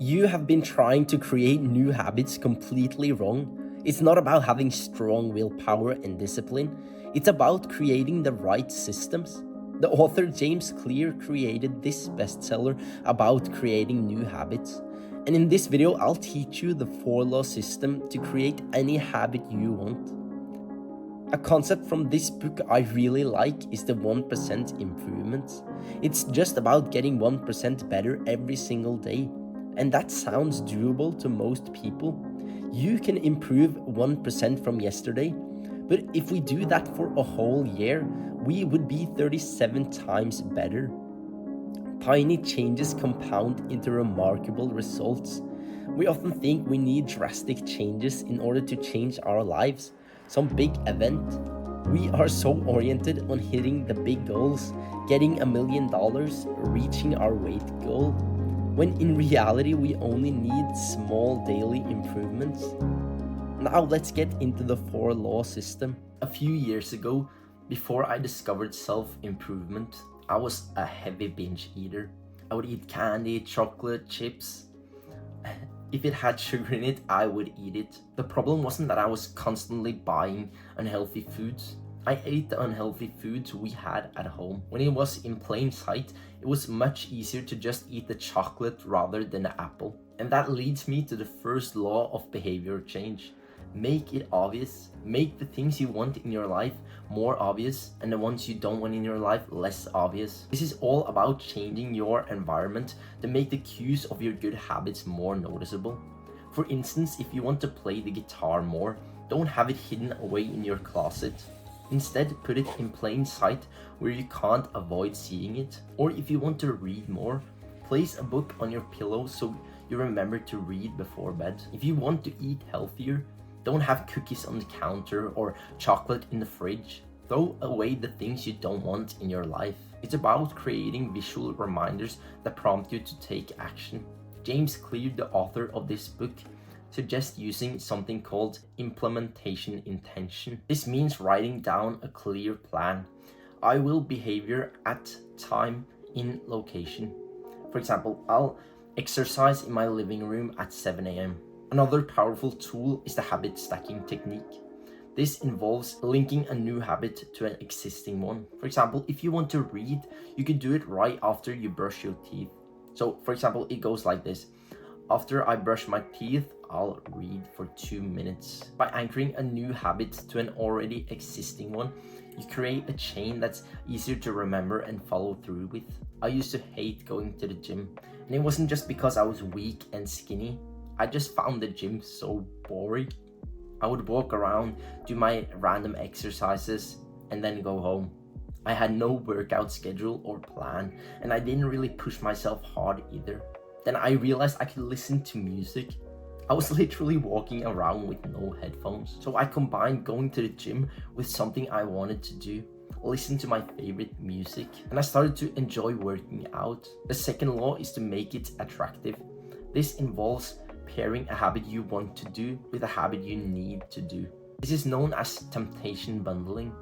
You have been trying to create new habits completely wrong. It's not about having strong willpower and discipline, it's about creating the right systems. The author James Clear created this bestseller about creating new habits. And in this video, I'll teach you the 4 law system to create any habit you want. A concept from this book I really like is the 1% improvements. It's just about getting 1% better every single day. And that sounds doable to most people. You can improve 1% from yesterday, but if we do that for a whole year, we would be 37 times better. Tiny changes compound into remarkable results. We often think we need drastic changes in order to change our lives, some big event. We are so oriented on hitting the big goals, getting $1 million, reaching our weight goal, when in reality we only need small daily improvements. Now let's get into the 4 law system. A few years ago, before I discovered self-improvement, I was a heavy binge eater. I would eat candy, chocolate, chips. If it had sugar in it, I would eat it. The problem wasn't that I was constantly buying unhealthy foods. I ate the unhealthy foods we had at home. When it was in plain sight, it was much easier to just eat the chocolate rather than the apple. And that leads me to the first law of behavior change. Make it obvious. Make the things you want in your life more obvious and the ones you don't want in your life less obvious. This is all about changing your environment to make the cues of your good habits more noticeable. For instance, if you want to play the guitar more, don't have it hidden away in your closet. Instead, put it in plain sight where you can't avoid seeing it. Or if you want to read more, place a book on your pillow so you remember to read before bed. If you want to eat healthier, don't have cookies on the counter or chocolate in the fridge. Throw away the things you don't want in your life. It's about creating visual reminders that prompt you to take action. James Clear, the author of this book, suggests using something called implementation intention. This means writing down a clear plan. I will behavior at time in location. For example, I'll exercise in my living room at 7 a.m. Another powerful tool is the habit stacking technique. This involves linking a new habit to an existing one. For example, if you want to read, you can do it right after you brush your teeth. So, for example, it goes like this. After I brush my teeth, I'll read for 2 minutes. By anchoring a new habit to an already existing one, you create a chain that's easier to remember and follow through with. I used to hate going to the gym, and it wasn't just because I was weak and skinny. I just found the gym so boring. I would walk around, do my random exercises, and then go home. I had no workout schedule or plan, and I didn't really push myself hard either. Then I realized I could listen to music. I was literally walking around with no headphones. So I combined going to the gym with something I wanted to do, listen to my favorite music, and I started to enjoy working out. The second law is to make it attractive. This involves pairing a habit you want to do with a habit you need to do. This is known as temptation bundling.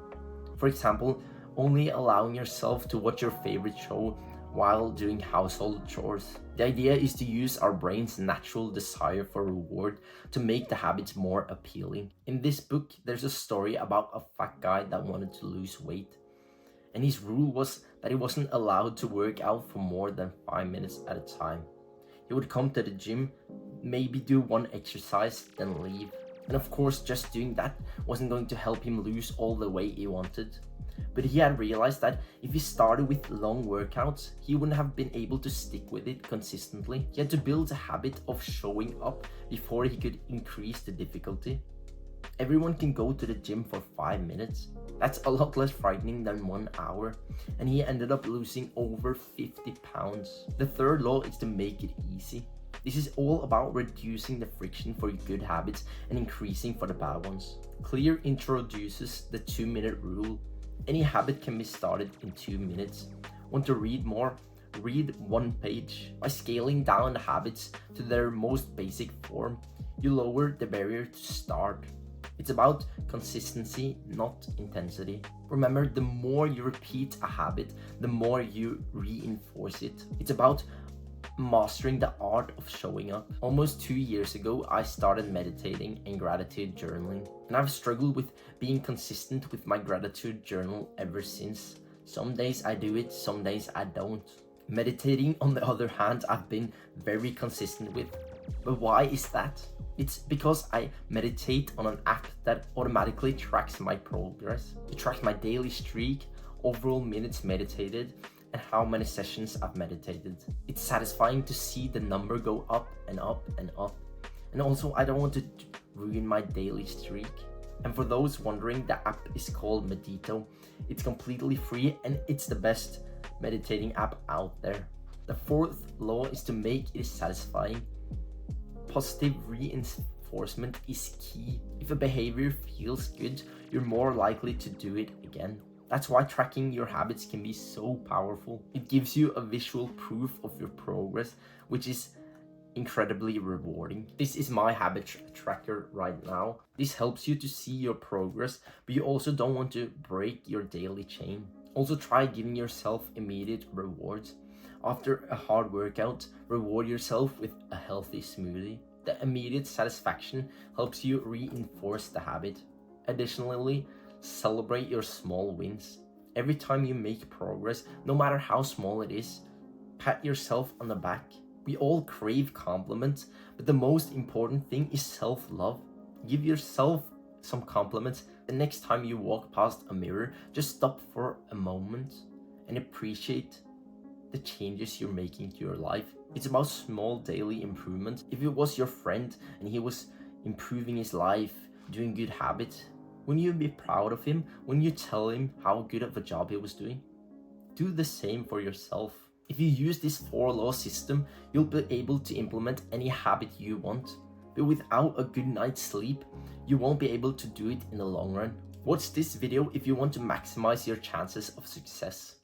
For example, only allowing yourself to watch your favorite show while doing household chores. The idea is to use our brain's natural desire for reward to make the habits more appealing. In this book, there's a story about a fat guy that wanted to lose weight. And his rule was that he wasn't allowed to work out for more than 5 minutes at a time. He would come to the gym, maybe do one exercise, then leave. And of course, just doing that wasn't going to help him lose all the weight he wanted. But he had realized that if he started with long workouts, he wouldn't have been able to stick with it consistently. He had to build a habit of showing up before he could increase the difficulty. Everyone can go to the gym for 5 minutes. That's a lot less frightening than 1 hour. And he ended up losing over 50 pounds. The third law is to make it easy. This is all about reducing the friction for good habits and increasing for the bad ones. Clear introduces the 2-minute rule. Any habit can be started in 2 minutes. Want to read more? Read 1 page. By scaling down the habits to their most basic form, you lower the barrier to start. It's about consistency, not intensity. Remember, the more you repeat a habit, the more you reinforce it. It's about Mastering the art of showing up. Almost 2 years ago, I started meditating and gratitude journaling, and I've struggled with being consistent with my gratitude journal ever since. Some days I do it, some days I don't. Meditating, on the other hand, I've been very consistent with. But why is that? It's because I meditate on an app that automatically tracks my progress. It tracks my daily streak, overall minutes meditated, and how many sessions I've meditated. It's satisfying to see the number go up and up and up. And also, I don't want to ruin my daily streak. And for those wondering, the app is called Medito. It's completely free and it's the best meditating app out there. The fourth law is to make it satisfying. Positive reinforcement is key. If a behavior feels good, you're more likely to do it again. That's why tracking your habits can be so powerful. It gives you a visual proof of your progress, which is incredibly rewarding. This is my habit tracker right now. This helps you to see your progress, but you also don't want to break your daily chain. Also try giving yourself immediate rewards. After a hard workout, reward yourself with a healthy smoothie. The immediate satisfaction helps you reinforce the habit. Additionally, celebrate your small wins. Every time you make progress, no matter how small it is, pat yourself on the back. We all crave compliments, but the most important thing is self-love. Give yourself some compliments. The next time you walk past a mirror, just stop for a moment and appreciate the changes you're making to your life. It's about small daily improvements. If it was your friend and he was improving his life, doing good habits, wouldn't you be proud of him? Wouldn't you tell him how good of a job he was doing? Do the same for yourself. If you use this 4-law system, you'll be able to implement any habit you want. But without a good night's sleep, you won't be able to do it in the long run. Watch this video if you want to maximize your chances of success.